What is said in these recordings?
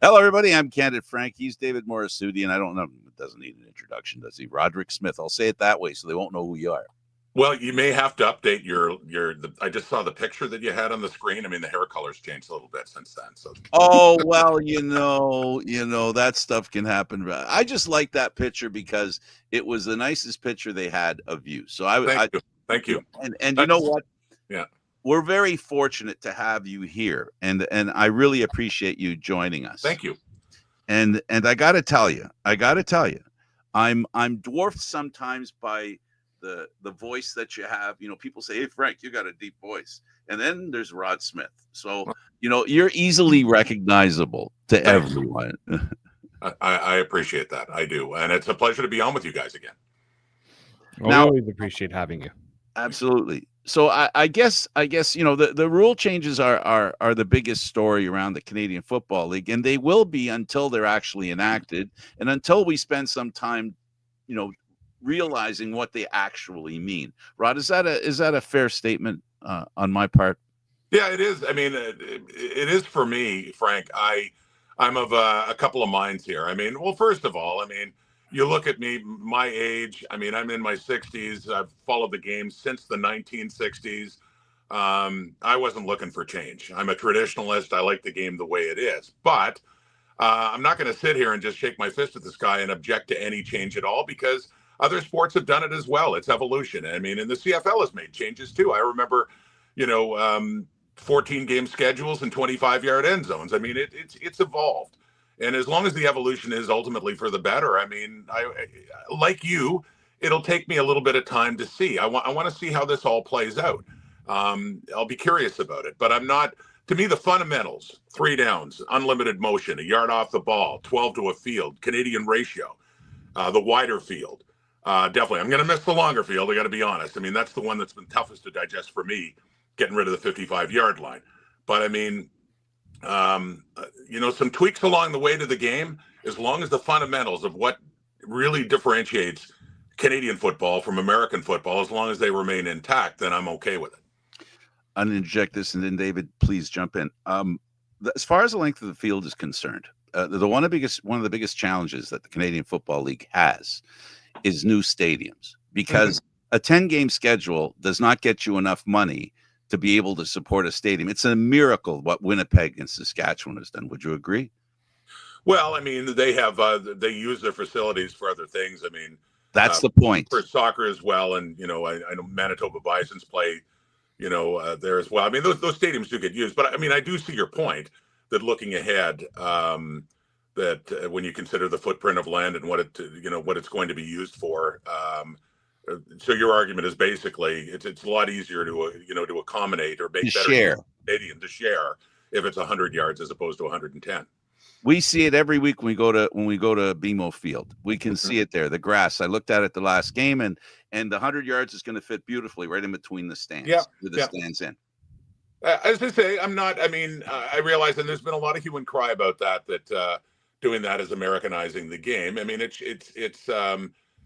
Hello, everybody. I'm Candid Frank. He's David Morrisudi, and I don't know. It doesn't need an introduction, does he? Rodrick Smith. I'll say it that way so they won't know who you are. Well, you may have to update I just saw the picture that you had on the screen. I mean, the hair color's changed a little bit since then. So. Oh, well, that stuff can happen. I just like that picture because it was the nicest picture they had of you. So Thank you. And you know what? Yeah. We're very fortunate to have you here, and I really appreciate you joining us. Thank you. And I got to tell you, I'm dwarfed sometimes by the voice that you have. People say, "Hey, Frank, you got a deep voice," and then there's Rod Smith. So you're easily recognizable to everyone. I appreciate that. I do, and it's a pleasure to be on with you guys again. Well, we always appreciate having you. Absolutely. So I guess the rule changes are the biggest story around the Canadian Football League, and they will be until they're actually enacted, and until we spend some time, realizing what they actually mean. Rod, is that a fair statement on my part? Yeah, it is. I mean, it is for me, Frank. I'm of a couple of minds here. I mean, well, first of all, you look at me, my age. I mean, I'm in my 60s. I've followed the game since the 1960s. I wasn't looking for change. I'm a traditionalist. I like the game the way it is. But I'm not going to sit here and just shake my fist at the sky and object to any change at all, because other sports have done it as well. It's evolution. I mean, and the CFL has made changes too. I remember, 14-game schedules and 25-yard end zones. I mean, it's evolved. And as long as the evolution is ultimately for the better, I mean, I like you, it'll take me a little bit of time to see. I want to see how this all plays out. I'll be curious about it, but I'm not. To me, the fundamentals: 3 downs, unlimited motion, a yard off the ball, 12 to a field, Canadian ratio, the wider field. Definitely, I'm going to miss the longer field. I got to be honest. I mean, that's the one that's been toughest to digest for me, getting rid of the 55-yard line. But I mean, some tweaks along the way to the game, as long as the fundamentals of what really differentiates Canadian football from American football, as long as they remain intact, then I'm okay with it. I'm going to inject this, and then David, please jump in. As far as the length of the field is concerned, one of the biggest challenges that the Canadian Football League has is new stadiums, because a 10-game schedule does not get you enough money to be able to support a stadium. It's a miracle what Winnipeg and Saskatchewan has done. Would you agree? Well, I mean, they have they use their facilities for other things. I mean, that's the point, for soccer as well. And I know Manitoba Bisons play, there as well. I mean, those stadiums do get used. But I mean, I do see your point that looking ahead, that when you consider the footprint of land and what it's going to be used for. So your argument is basically it's a lot easier to accommodate or make better share stadium to share if it's 100 yards as opposed to 110. We see it every week when we go to BMO Field. We can see it there. The grass. I looked at it the last game, and the 100 yards is going to fit beautifully right in between the stands. With the stands in. As I say, I'm not. I mean, I realize, and there's been a lot of hue and cry about that doing that is Americanizing the game. I mean, it's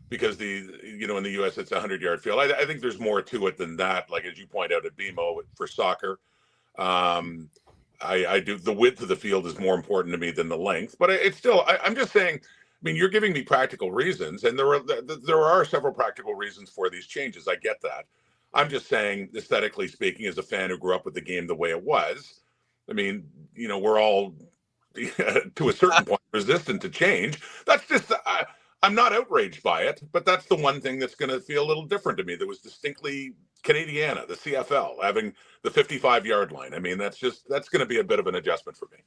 because in the U.S. it's a 100-yard field. I think there's more to it than that. Like, as you point out at BMO for soccer, I do. The width of the field is more important to me than the length. But it's still. I'm just saying. I mean, you're giving me practical reasons, and there are several practical reasons for these changes. I get that. I'm just saying, aesthetically speaking, as a fan who grew up with the game the way it was, I mean, we're all to a certain point resistant to change. That's just. I'm not outraged by it, but that's the one thing that's going to feel a little different to me. That was distinctly Canadiana, the CFL, having the 55-yard line. I mean, that's going to be a bit of an adjustment for me.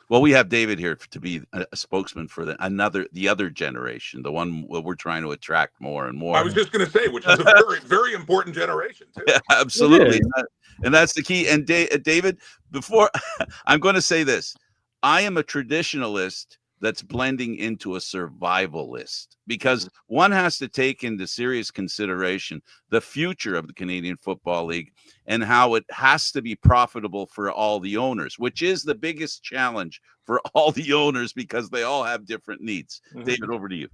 Well, we have David here to be a spokesman for the other generation, the one we're trying to attract more and more. I was just going to say, which is a very, very important generation, too. Yeah, absolutely. And that's the key. And David, before I'm going to say this, I am a traditionalist that's blending into a survivalist, because one has to take into serious consideration the future of the Canadian Football League and how it has to be profitable for all the owners, which is the biggest challenge for all the owners, because they all have different needs. David, over to you.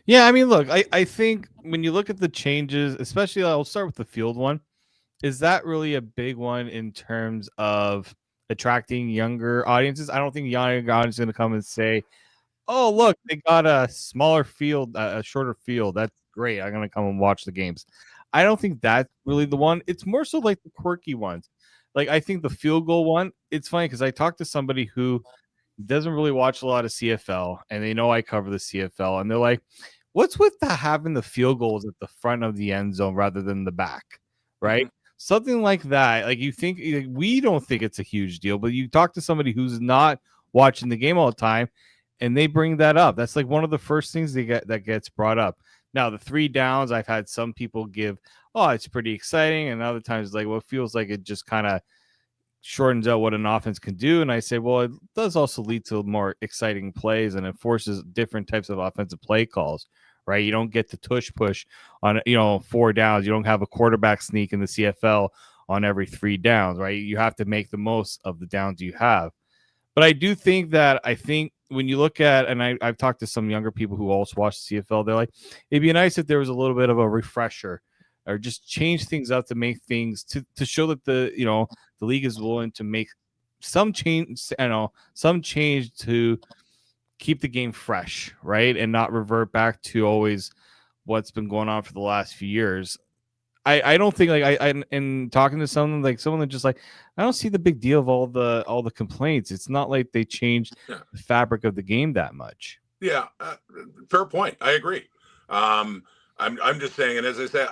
Yeah, I mean, look, I think when you look at the changes, especially I'll start with the field one, is that really a big one in terms of attracting younger audiences. I don't think younger audience is going to come and say, "Oh, look, they got a smaller field, a shorter field. That's great. I'm going to come and watch the games." I don't think that's really the one. It's more so like the quirky ones. Like I think the field goal one, it's funny because I talked to somebody who doesn't really watch a lot of CFL, and they know I cover the CFL, and they're like, "What's with having the field goals at the front of the end zone rather than the back?" Right? Mhm. Something like that. Like you think we don't think it's a huge deal, but you talk to somebody who's not watching the game all the time, and they bring that up. That's like one of the first things that gets brought up. Now the 3 downs, I've had some people give, "Oh, it's pretty exciting," and other times like, "Well, it feels like it just kind of shortens out what an offense can do." And I say, well, it does also lead to more exciting plays, and it forces different types of offensive play calls, right? You don't get to tush push on 4 downs. You don't have a quarterback sneak in the CFL on every 3 downs, right? You have to make the most of the downs you have. But I do think when you look at, and I've talked to some younger people who also watch the CFL, they're like, it'd be nice if there was a little bit of a refresher or just change things up to make things to show that the league is willing to make some change, some change to keep the game fresh, right? And not revert back to always what's been going on for the last few years. I don't think like I in talking to someone that just like, I don't see the big deal of all the complaints. It's not like they changed Yeah. the fabric of the game that much. Yeah, fair point. I agree. I'm just saying, and as I say,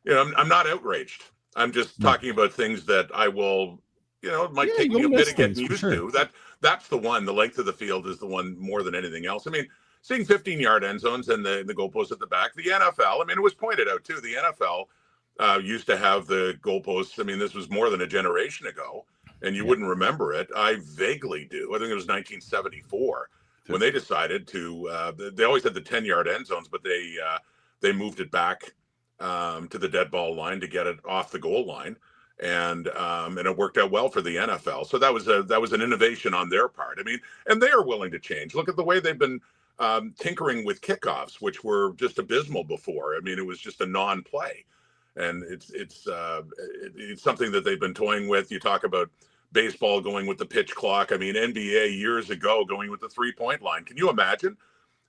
I'm not outraged. I'm just talking about things that I will, it might take me a bit of getting used to. That's the one. The length of the field is the one more than anything else. I mean, seeing 15-yard end zones and the goalposts at the back. The NFL, I mean, it was pointed out too. The NFL used to have the goalposts. I mean, this was more than a generation ago, and you wouldn't remember it. I vaguely do. I think it was 1974 when they decided to. They always had the 10-yard end zones, but they moved it back to the dead ball line to get it off the goal line, and it worked out well for the NFL. So that was an innovation on their part. I mean, and they are willing to change. Look at the way they've been tinkering with kickoffs, which were just abysmal before. I mean, it was just a non-play, and it's something that they've been toying with. You talk about baseball going with the pitch clock. I mean, NBA years ago going with the 3-point line. Can you imagine?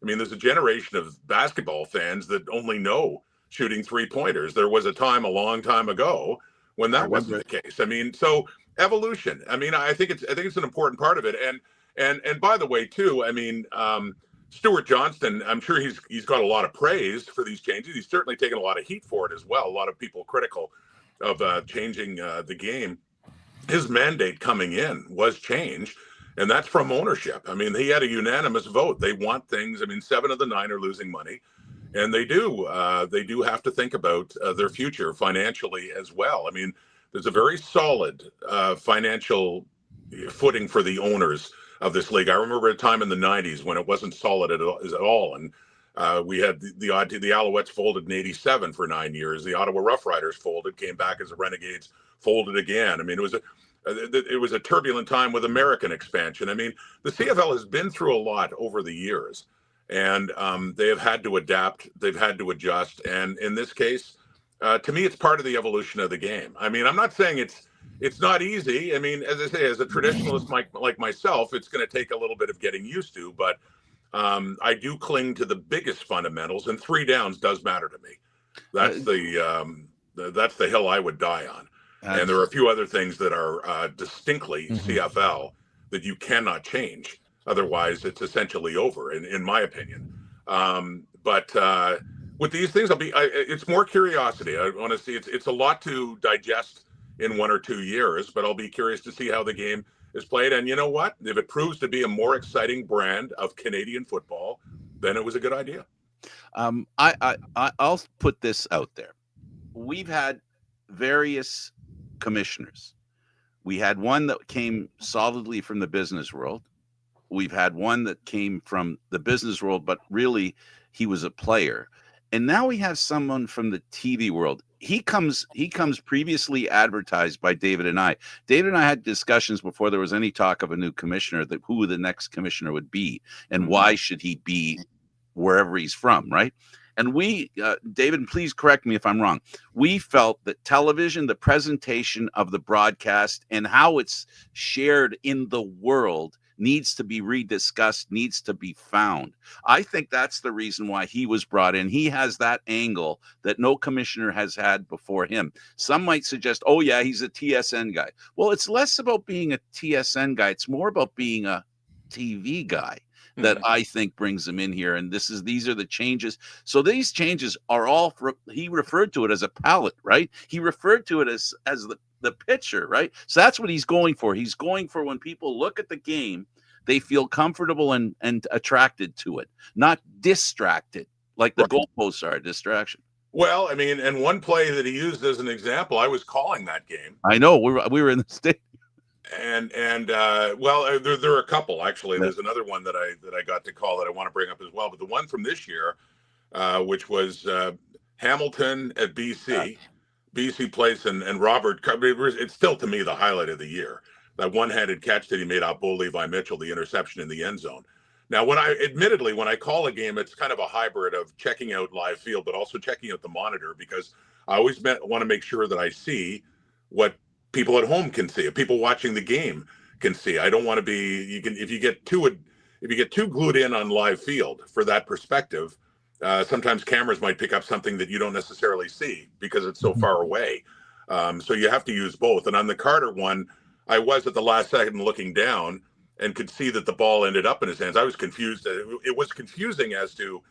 I mean, there's a generation of basketball fans that only know shooting 3-pointers. There was a time a long time ago when that wasn't the case. I mean, so evolution. I mean, I think it's an important part of it. And by the way, too, I mean, Stuart Johnston, I'm sure he's got a lot of praise for these changes. He's certainly taken a lot of heat for it as well. A lot of people critical of changing the game. His mandate coming in was change, and that's from ownership. I mean, he had a unanimous vote. They want things. I mean, 7 of the 9 are losing money. And they do have to think about their future financially as well. I mean, there's a very solid financial footing for the owners of this league. I remember a time in the 90s when it wasn't solid at all. And we had the Alouettes folded in 87 for 9 years. The Ottawa Rough Riders folded, came back as the Renegades, folded again. I mean, it was a turbulent time with American expansion. I mean, the CFL has been through a lot over the years. And they have had to adapt. They've had to adjust. And in this case, to me, it's part of the evolution of the game. I mean, I'm not saying it's not easy. I mean, as I say, as a traditionalist like myself, it's going to take a little bit of getting used to. But I do cling to the biggest fundamentals, and 3 downs does matter to me. That's the hill I would die on. And there are a few other things that are distinctly CFL that you cannot change. Otherwise, it's essentially over, in my opinion. But with these things, it's more curiosity. I want to see. It's a lot to digest in 1 or 2 years, but I'll be curious to see how the game is played. And you know what? If it proves to be a more exciting brand of Canadian football, then it was a good idea. I'll put this out there. We've had various commissioners. We had one that came solidly from the business world. We've had one that came from the business world, but really he was a player. And now we have someone from the TV world. He comes previously advertised by David and I. David and I had discussions before there was any talk of a new commissioner, that who the next commissioner would be and why should he be wherever he's from, right? And we, David, please correct me if I'm wrong. We felt that television, the presentation of the broadcast, and how it's shared in the world needs to be rediscussed, needs to be found. I think that's the reason why he was brought in. He has that angle that no commissioner has had before him. Some might suggest, oh, yeah, he's a TSN guy. Well, it's less about being a TSN guy. It's more about being a TV guy that I think brings him in here. And these are the changes. So these changes are all he referred to it as a palette, right? He referred to it as the picture, right? So that's what he's going for. He's going for when people look at the game, they feel comfortable and attracted to it, not distracted, like the goalposts are a distraction. Well, I mean, and one play that he used as an example, I was calling that game. I know we were in the state. And well, there are a couple actually. There's another one that I got to call that I want to bring up as well. But the one from this year, which was Hamilton at BC, BC Place, and Robert. It's still to me the highlight of the year. That one-handed catch that he made out Bo Levi Mitchell, the interception in the end zone. Now, when I call a game, it's kind of a hybrid of checking out live field, but also checking out the monitor, because I always want to make sure that I see what people at home can see, if people watching the game can see. I don't want to be, if you get too glued in on live field for that perspective, sometimes cameras might pick up something that you don't necessarily see because it's so far away. So you have to use both. And on the Carter one, I was at the last second looking down and could see that the ball ended up in his hands. I was confused. It was confusing as to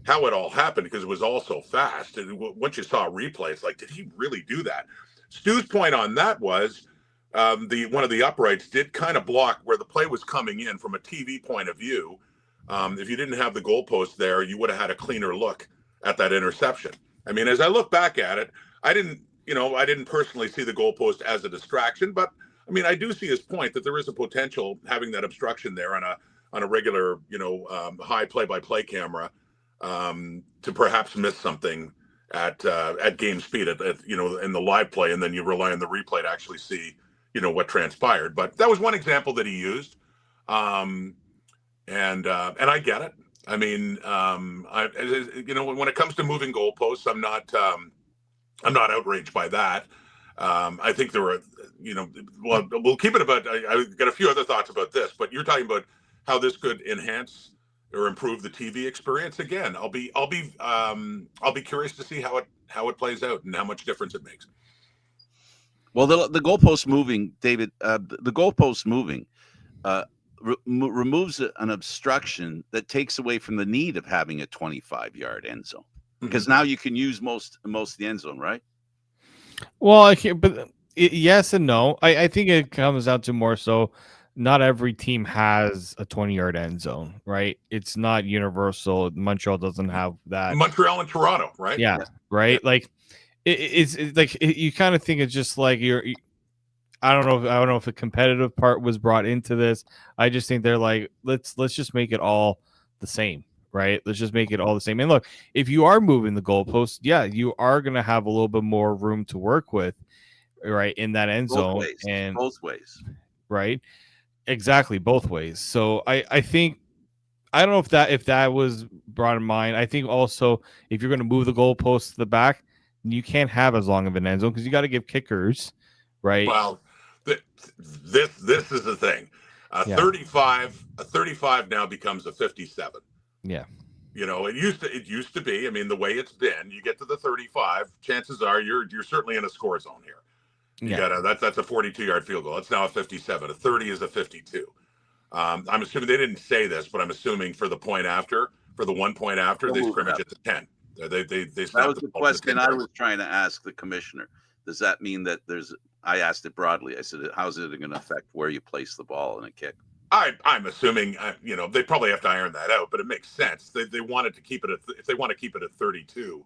how it all happened because it was all so fast. And once you saw a replay, it's like, did he really do that? Stu's point on that was one of the uprights did kind of block where the play was coming in from a TV point of view. If you didn't have the goalpost there, you would have had a cleaner look at that interception. I mean, as I look back at it, I didn't personally see the goalpost as a distraction, but I mean, I do see his point that there is a potential having that obstruction there on a regular, high play-by-play camera to perhaps miss something at game speed at in the live play, and then you rely on the replay to actually see what transpired. But that was one example that he used, and I get it. I mean, when it comes to moving goalposts, I'm not outraged by that. I think there were, well, we'll keep it about. I got a few other thoughts about this, but you're talking about how this could enhance or improve the TV experience. Again, I'll be curious to see how it plays out and how much difference it makes. Well, the goalpost moving, David, the goalpost moving removes an obstruction that takes away from the need of having a 25-yard end zone, because now you can use most of the end zone, right? Well, yes and no. I think it comes down to more so. Not every team has a 20-yard end zone, right? It's not universal. Montreal doesn't have that. Montreal and Toronto, right? Yeah, right. Yeah. Like it's like you kind of think it's just like I don't know if a competitive part was brought into this. I just think they're like, let's just make it all the same, right? Let's just make it all the same. And look, if you are moving the goalpost, yeah, you are gonna have a little bit more room to work with, right, in that end zone, and both ways, right? Exactly, both ways. So I think, I don't know if that was brought in mind. I think also if you're going to move the goalposts to the back, you can't have as long of an end zone because you got to give kickers, right? Well, this is the thing. 35 now becomes a 57. Yeah. It used to be. I mean, the way it's been, you get to the 35, chances are you're certainly in a score zone here. That's a 42-yard field goal. It's now a 57. A 30 is a 52. I'm assuming they didn't say this, but I'm assuming for the 1 point after, they scrimmage at the 10. They that was the question I was trying to ask the commissioner. Does that mean that I asked it broadly. I said, how's it going to affect where you place the ball in a kick? I'm assuming, they probably have to iron that out, but it makes sense. They wanted to keep it if they want to keep it at 32,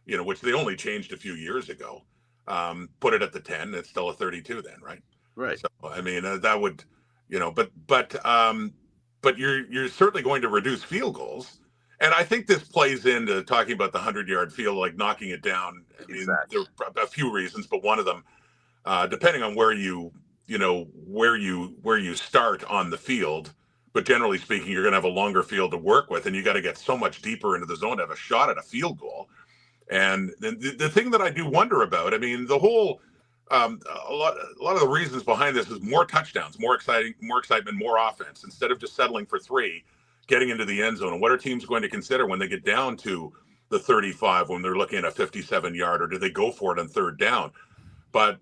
which they only changed a few years ago. Put it at the 10, it's still a 32 then, right? Right. So, I mean, that would, but you're certainly going to reduce field goals. And I think this plays into talking about the 100-yard field, like knocking it down. I mean, there are a few reasons, but one of them, depending on where you start on the field, but generally speaking, you're going to have a longer field to work with, and you got to get so much deeper into the zone to have a shot at a field goal. And the thing that I do wonder about, I mean, the whole a lot of the reasons behind this is more touchdowns, more excitement, more offense, instead of just settling for 3, getting into the end zone. And what are teams going to consider when they get down to the 35, when they're looking at a 57-yard, or do they go for it on 3rd down? But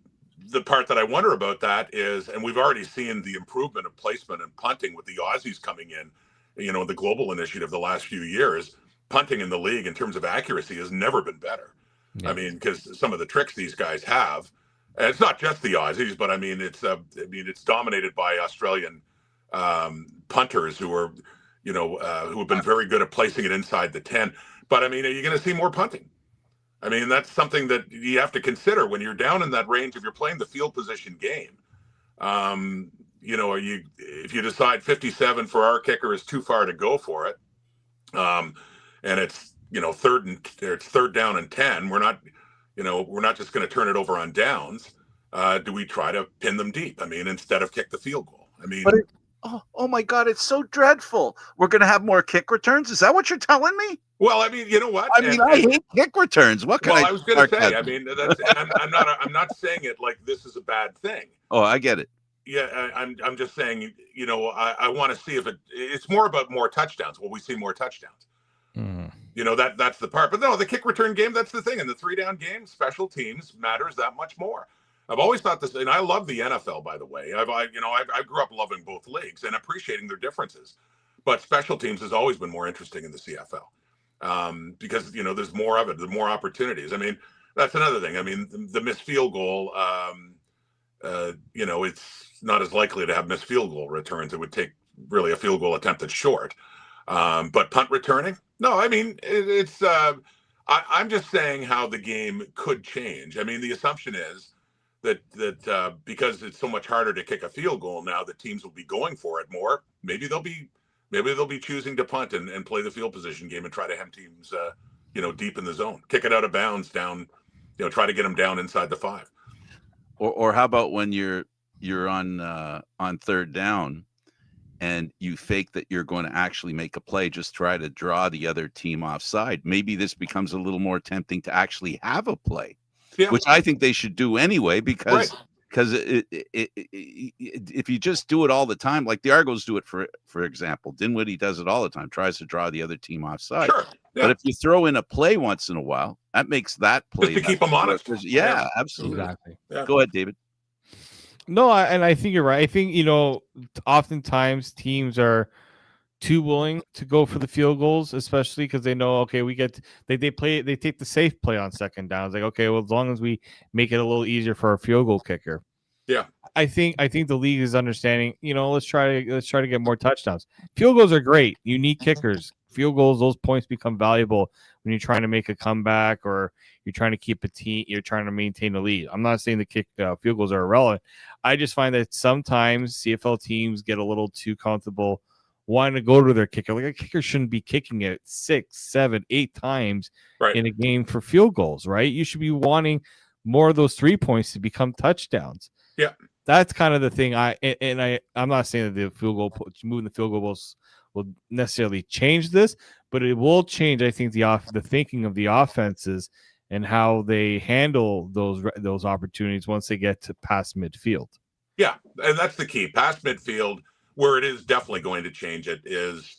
the part that I wonder about that is, and we've already seen the improvement of placement and punting with the Aussies coming in, the global initiative the last few years. Punting in the league in terms of accuracy has never been better. Yeah. I mean, because some of the tricks these guys have, and it's not just the Aussies, but I mean, it's dominated by Australian punters who are, who have been very good at placing it inside the 10. But I mean, are you going to see more punting? I mean, that's something that you have to consider when you're down in that range. If you're playing the field position game, if you decide 57 for our kicker is too far to go for it, and it's it's 3rd down and 10, we're not just going to turn it over on downs. Do we try to pin them deep? I mean, instead of kick the field goal. I mean, oh my God, it's so dreadful. We're going to have more kick returns. Is that what you're telling me? Well, I mean, you know what? I hate kick returns. What can I was going to say? I mean, I'm not saying it like this is a bad thing. Oh, I get it. Yeah, I'm just saying, I want to see if it's more about more touchdowns. Will we see more touchdowns? That's the part. But no, the kick return game, that's the thing. In the 3-down game, special teams matters that much more. I've always thought this, and I love the NFL, by the way. I grew up loving both leagues and appreciating their differences. But special teams has always been more interesting in the CFL because, there's more of it, there's more opportunities. I mean, that's another thing. I mean, the missed field goal, it's not as likely to have missed field goal returns. It would take really a field goal attempt that's short. But punt returning? No, I mean, I'm just saying how the game could change. I mean, the assumption is that because it's so much harder to kick a field goal now, that teams will be going for it more. Maybe they'll be choosing to punt and play the field position game and try to hem teams, deep in the zone, kick it out of bounds down, try to get them down inside the 5. Or how about when you're on 3rd down and you fake that you're going to actually make a play, just try to draw the other team offside. Maybe this becomes a little more tempting to actually have a play, which I think they should do anyway, because if you just do it all the time, like the Argos do it, for example, Dinwiddie does it all the time, tries to draw the other team offside. Sure. Yeah. But if you throw in a play once in a while, that makes that play just to keep them honest. Yeah, absolutely. Exactly. Yeah. Go ahead, David. No, I think you're right. I think, oftentimes teams are too willing to go for the field goals, especially because they know, okay, they take the safe play on 2nd down. It's like, okay, well, as long as we make it a little easier for our field goal kicker. Yeah. I think the league is understanding, let's try to get more touchdowns. Field goals are great. You need kickers. Field goals, those points become valuable when you're trying to make a comeback or you're trying to keep a team, you're trying to maintain the lead. I'm not saying the field goals are irrelevant. I just find that sometimes CFL teams get a little too comfortable wanting to go to their kicker. Like, a kicker shouldn't be kicking it 6, 7, 8 times in a game for field goals, right? You should be wanting more of those 3 points to become touchdowns. Yeah. That's kind of the thing. I'm not saying that the field goal, moving the field goals will necessarily change this, but it will change, I think, the thinking of the offenses and how they handle those opportunities once they get to past midfield. Yeah, and that's the key. Past midfield, where it is definitely going to change it is,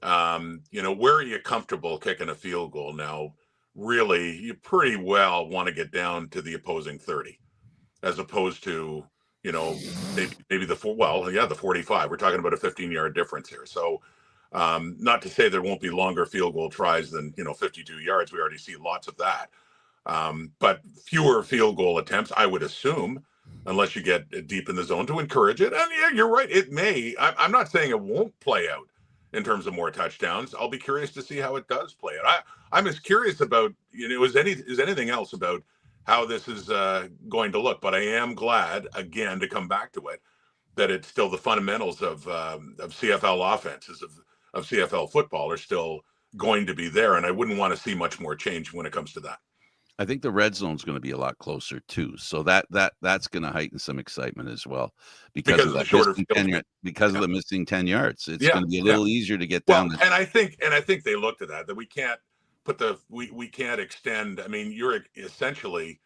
where are you comfortable kicking a field goal now? Really, you pretty well want to get down to the opposing 30, as opposed to, maybe the 45. We're talking about a 15-yard difference here. So, not to say there won't be longer field goal tries than 52 yards. We already see lots of that. But fewer field goal attempts, I would assume, unless you get deep in the zone, to encourage it. And yeah, you're right. It may. I'm not saying it won't play out in terms of more touchdowns. I'll be curious to see how it does play out. I'm as curious about, is anything else about how this is going to look. But I am glad, again, to come back to it, that it's still the fundamentals of CFL offenses, of CFL football are still going to be there. And I wouldn't want to see much more change when it comes to that. I think the red zone is going to be a lot closer too, so that's going to heighten some excitement as well because of the that shorter missing field. 10 because of the missing 10 yards. It's going to be a little easier to get down. And I think they looked at that we can't put we can't extend. I mean, you're essentially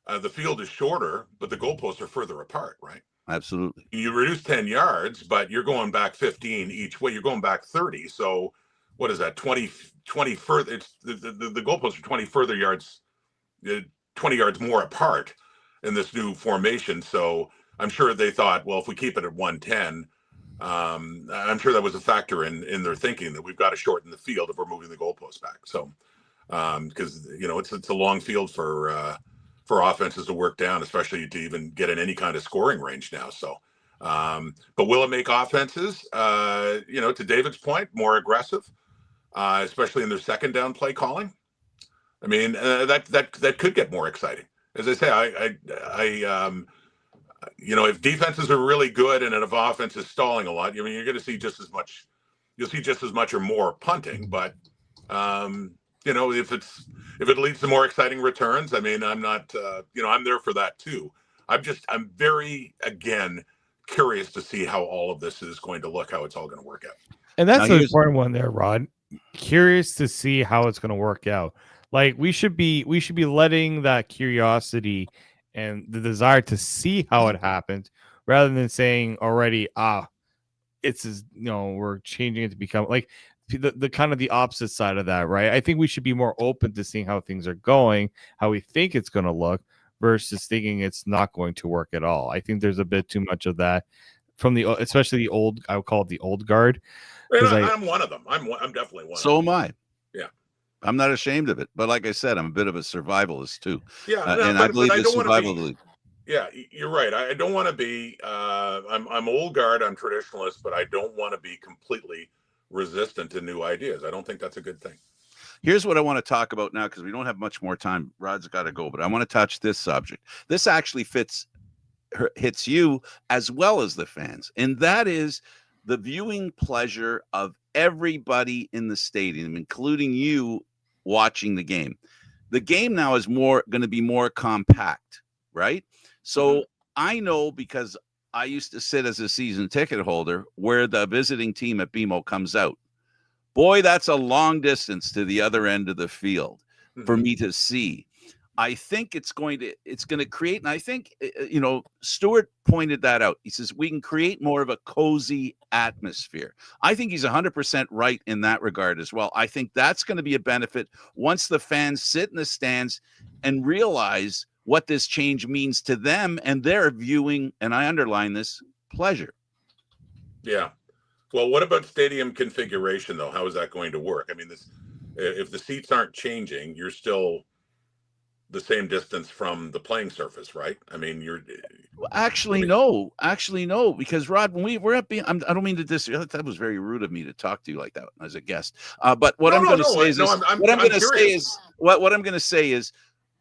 the field is shorter, but the goalposts are further apart, right? Absolutely. You reduce 10 yards, but you're going back 15 each way. You're going back 30. So what is that? 20 further. It's the goalposts are 20 further yards. 20 yards more apart in this new formation. So I'm sure they thought, well, if we keep it at 110, I'm sure that was a factor in their thinking that we've got to shorten the field if we're moving the goalposts back. So because it's a long field for offenses to work down, especially to even get in any kind of scoring range now. So but will it make offenses to David's point more aggressive, especially in their second down play calling? I mean, that could get more exciting. As I say, if defenses are really good and if offense is stalling a lot, I mean, you're going to see just as much. You'll see just as much or more punting. But if it leads to more exciting returns, I mean, I'm not. I'm there for that too. I'm very curious to see how all of this is going to look, how it's all going to work out. And that's the important one there, Rod. Curious to see how it's going to work out. Like we should be letting that curiosity and the desire to see how it happens rather than saying already, we're changing it to become like the kind of the opposite side of that, right? I think we should be more open to seeing how things are going, how we think it's going to look versus thinking it's not going to work at all. I think there's a bit too much of that from especially the old, I would call it the old guard. I'm one of them. I'm definitely one. So am I. Yeah. I'm not ashamed of it, but like I said, I'm a bit of a survivalist too. Yeah, I believe the survival. Yeah, you're right. I don't want to be. I'm old guard. I'm traditionalist, but I don't want to be completely resistant to new ideas. I don't think that's a good thing. Here's what I want to talk about now because we don't have much more time. Rod's got to go, but I want to touch this subject. This actually hits you as well as the fans, and that is the viewing pleasure of everybody in the stadium, including you watching the game. The game now is going to be more compact, right? So I know because I used to sit as a season ticket holder where the visiting team at BMO comes out. Boy, that's a long distance to the other end of the field for me to see. I think it's going to create, and I think, Stuart pointed that out. He says, we can create more of a cozy atmosphere. I think he's 100% right in that regard as well. I think that's going to be a benefit once the fans sit in the stands and realize what this change means to them and their viewing, and I underline this, pleasure. Yeah. Well, what about stadium configuration, though? How is that going to work? I mean, if the seats aren't changing, you're still the same distance from the playing surface, right? I mean, no, because Rod, when we're at I don't mean to disagree. That was very rude of me to talk to you like that as a guest. But what I'm going to say is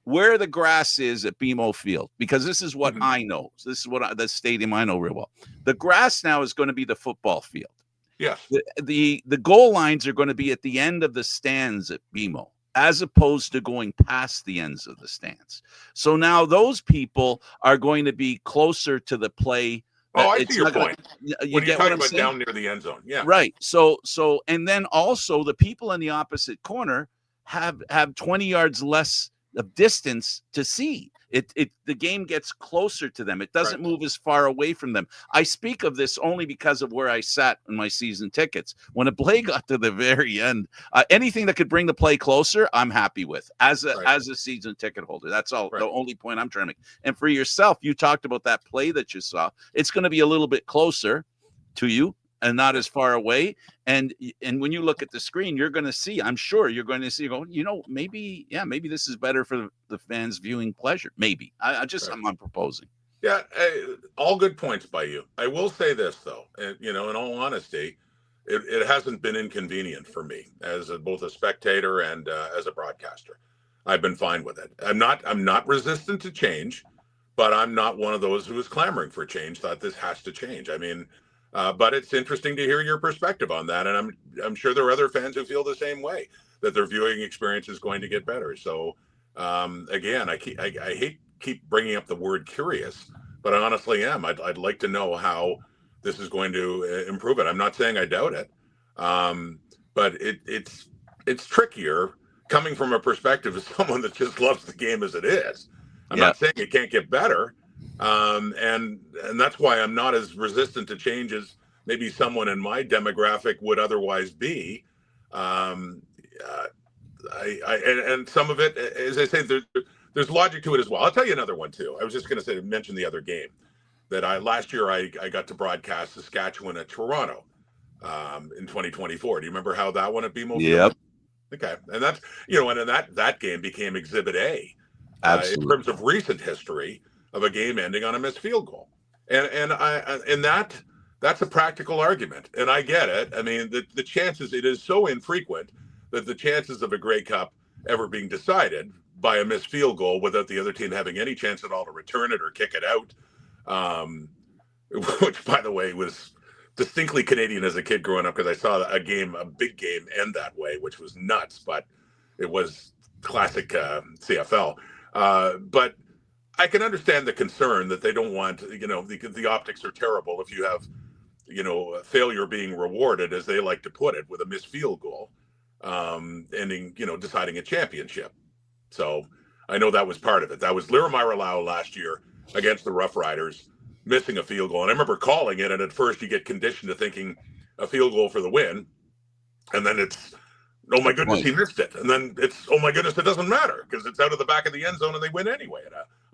where the grass is at BMO Field, because this is what I know. This is what the stadium I know real well. The grass now is going to be the football field. Yes. The goal lines are going to be at the end of the stands at BMO, as opposed to going past the ends of the stands. So now those people are going to be closer to the play. Oh, I see your point. When you're talking about down near the end zone. Yeah. Right. So, and then also the people in the opposite corner have 20 yards less of distance to see. The game gets closer to them. It doesn't move as far away from them. I speak of this only because of where I sat in my season tickets. When a play got to the very end, anything that could bring the play closer, I'm happy with as a season ticket holder. That's all. The only point I'm trying to make. And for yourself, you talked about that play that you saw. It's going to be a little bit closer to you and not as far away. And when you look at the screen, you're going to see, I'm sure you're going to see, maybe this is better for the fans' viewing pleasure. Maybe. I'm proposing. Yeah, all good points by you. I will say this, though, in all honesty, it hasn't been inconvenient for me as both a spectator and as a broadcaster. I've been fine with it. I'm not resistant to change, but I'm not one of those who is clamoring for change, thought this has to change. I mean, but it's interesting to hear your perspective on that, and I'm sure there are other fans who feel the same way, that their viewing experience is going to get better. So Again, I hate keep bringing up the word curious, but I honestly am. I'd like to know how this is going to improve it. I'm not saying I doubt it, but it's trickier coming from a perspective of someone that just loves the game as it is. I'm not saying it can't get better, and that's why I'm not as resistant to change as maybe someone in my demographic would otherwise be. And some of it, as I say, there's logic to it as well. I'll tell you another one too. I was just going to mention the other game that last year I got to broadcast Saskatchewan at Toronto in 2024. Do you remember how that one at BMO? Yep. Okay, and that's and that game became Exhibit A in terms of recent history of a game ending on a missed field goal, and that's a practical argument, and I get it. I mean, the chances, it is so infrequent that the chances of a Grey Cup ever being decided by a missed field goal without the other team having any chance at all to return it or kick it out, which, by the way, was distinctly Canadian as a kid growing up, because I saw a big game end that way, which was nuts, but it was classic CFL. But I can understand the concern that they don't want, the optics are terrible if you have, failure being rewarded, as they like to put it, with a missed field goal, ending, deciding a championship. So I know that was part of it. That was Lira Lau last year against the Rough Riders, missing a field goal. And I remember calling it, and at first you get conditioned to thinking a field goal for the win. And then it's, oh my goodness, he missed it. And then it's, oh my goodness, it doesn't matter because it's out of the back of the end zone and they win anyway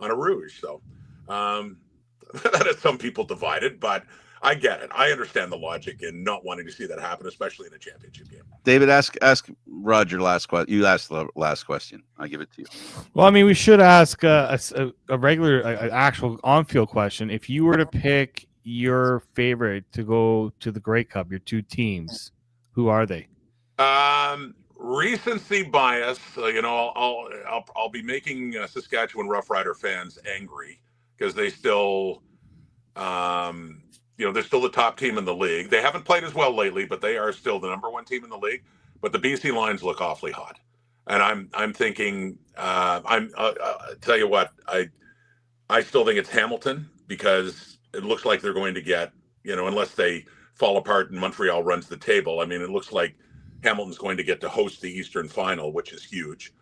on a rouge. So that has some people divided, but I get it. I understand the logic in not wanting to see that happen, especially in a championship game. David, ask Rod your last question. You asked the last question. I give it to you. Well, I mean, we should ask a regular, actual on-field question. If you were to pick your favorite to go to the Grey Cup, your two teams, who are they? Recency bias. I'll be making Saskatchewan Rough Rider fans angry because they still. They're still the top team in the league. They haven't played as well lately, but they are still the number one team in the league. But the BC Lions look awfully hot, and I'm thinking. Tell you what, I still think it's Hamilton, because it looks like they're going to get, unless they fall apart and Montreal runs the table. I mean, it looks like Hamilton's going to get to host the Eastern Final, which is huge.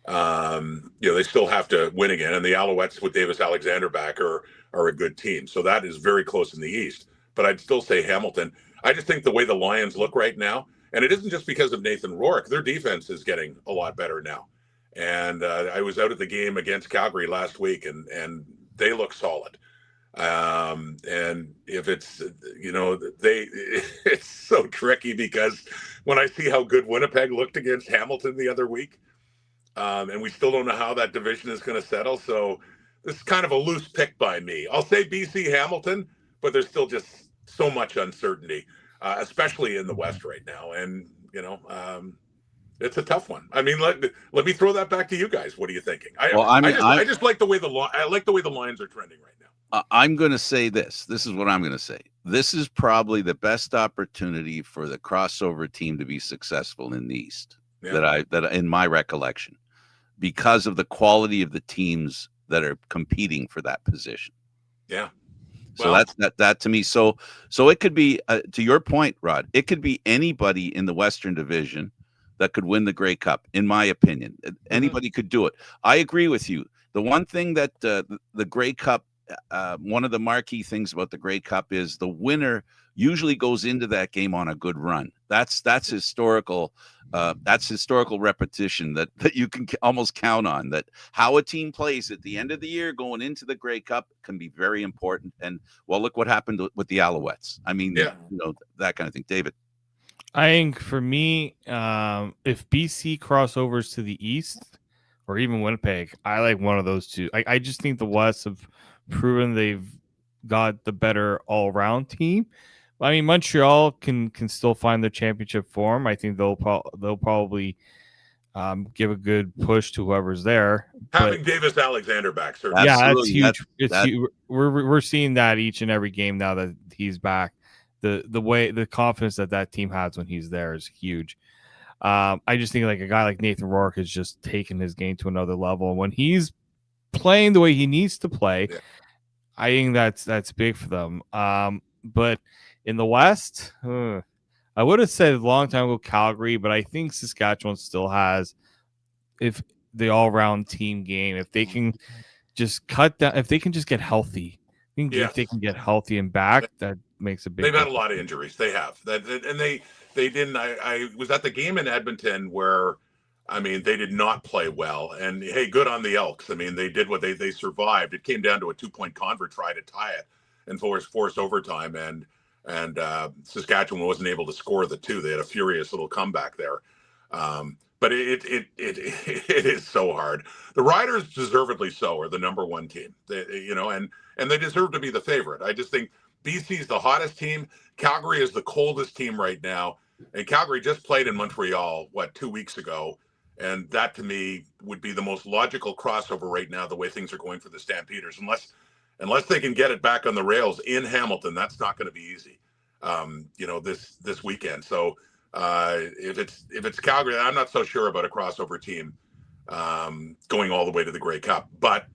They still have to win again, and the Alouettes with Davis Alexander back are a good team. So that is very close in the East. But I'd still say Hamilton. I just think the way the Lions look right now, and it isn't just because of Nathan Rourke, their defense is getting a lot better now. And I was out at the game against Calgary last week, and they look solid. And if it's, it's so tricky, because when I see how good Winnipeg looked against Hamilton the other week, and we still don't know how that division is going to settle. So this is kind of a loose pick by me. I'll say BC Hamilton, but there's still just so much uncertainty, especially in the West right now. And, it's a tough one. I mean, let me throw that back to you guys. What are you thinking? I just like the way the Lions are trending right now. I'm going to say this. This is what I'm going to say. This is probably the best opportunity for the crossover team to be successful in the East that in my recollection, because of the quality of the teams that are competing for that position. Yeah. So that to me. So it could be, to your point, Rod, it could be anybody in the Western Division that could win the Grey Cup, in my opinion. Anybody could do it. I agree with you. The one thing that the Grey Cup, one of the marquee things about the Grey Cup is the winner usually goes into that game on a good run. That's historical. That's historical repetition that you can almost count on. That how a team plays at the end of the year going into the Grey Cup can be very important. And well, look what happened with the Alouettes. I mean, that kind of thing. David, I think for me, if BC crossovers to the East or even Winnipeg, I like one of those two. I just think the West have proven they've got the better all-around team. I mean, Montreal can still find their championship form. I think they'll probably give a good push to whoever's there. Having Davis Alexander back, certainly. Yeah, that's huge. Huge. We're seeing that each and every game now that he's back. The confidence that team has when he's there is huge. I just think like a guy like Nathan Rourke has just taken his game to another level. And when he's playing the way he needs to play, I think that's big for them. But in the West, I would have said a long time ago Calgary, but I think Saskatchewan still has if the all-round team game. If they can just cut down, if they can just get healthy, if they can get healthy and back, that makes a big. They've had a lot of injuries. They have that, and they didn't. I was at the game in Edmonton where, I mean, they did not play well. And hey, good on the Elks. I mean, they did what they survived. It came down to a 2-point convert try to tie it and force overtime, and Saskatchewan wasn't able to score the 2. They had a furious little comeback there. But it is so hard. The Riders, deservedly so, are the number 1 team. And they deserve to be the favorite. I just think BC is the hottest team. Calgary is the coldest team right now. And Calgary just played in Montreal, 2 weeks ago. And that, to me, would be the most logical crossover right now, the way things are going for the Stampeders. Unless they can get it back on the rails in Hamilton, that's not going to be easy, this weekend. So if it's Calgary, I'm not so sure about a crossover team going all the way to the Grey Cup. But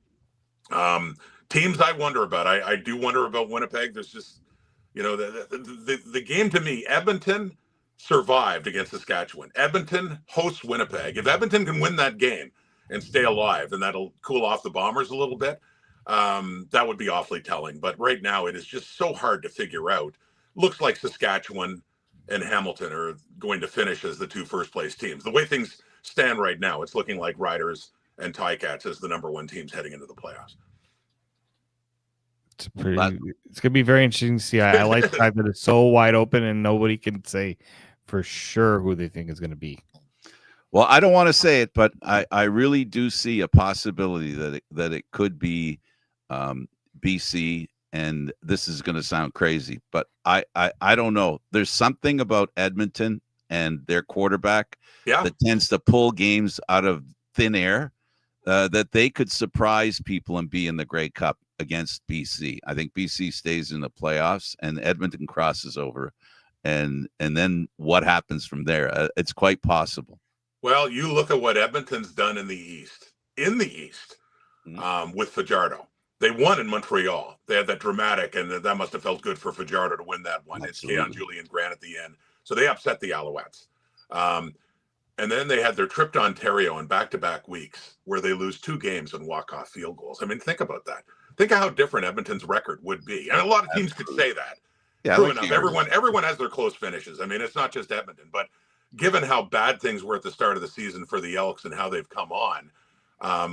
teams I wonder about, I do wonder about Winnipeg. There's just, the game to me, Edmonton survived against Saskatchewan. Edmonton hosts Winnipeg. If Edmonton can win that game and stay alive, then that'll cool off the Bombers a little bit. That would be awfully telling. But right now, it is just so hard to figure out. Looks like Saskatchewan and Hamilton are going to finish as the 2 first-place teams. The way things stand right now, it's looking like Riders and Ticats as the number 1 teams heading into the playoffs. It's going to be very interesting to see. I like the fact that it's so wide open and nobody can say for sure who they think is going to be. Well, I don't want to say it, but I really do see a possibility that it could be BC, and this is going to sound crazy, but I don't know. There's something about Edmonton and their quarterback that tends to pull games out of thin air, that they could surprise people and be in the Grey Cup against BC. I think BC stays in the playoffs and Edmonton crosses over, and then what happens from there? It's quite possible. Well, you look at what Edmonton's done in the East, with Fajardo. They won in Montreal. They had that dramatic, and that must have felt good for Fajardo to win that one. Absolutely. It's Keon Julian Grant at the end. So they upset the Alouettes. And then they had their trip to Ontario in back-to-back weeks where they lose 2 games and walk-off field goals. I mean, think about that. Think of how different Edmonton's record would be. And a lot of teams could say that. Yeah, true enough. Everyone has their close finishes. I mean, it's not just Edmonton. But given how bad things were at the start of the season for the Elks and how they've come on,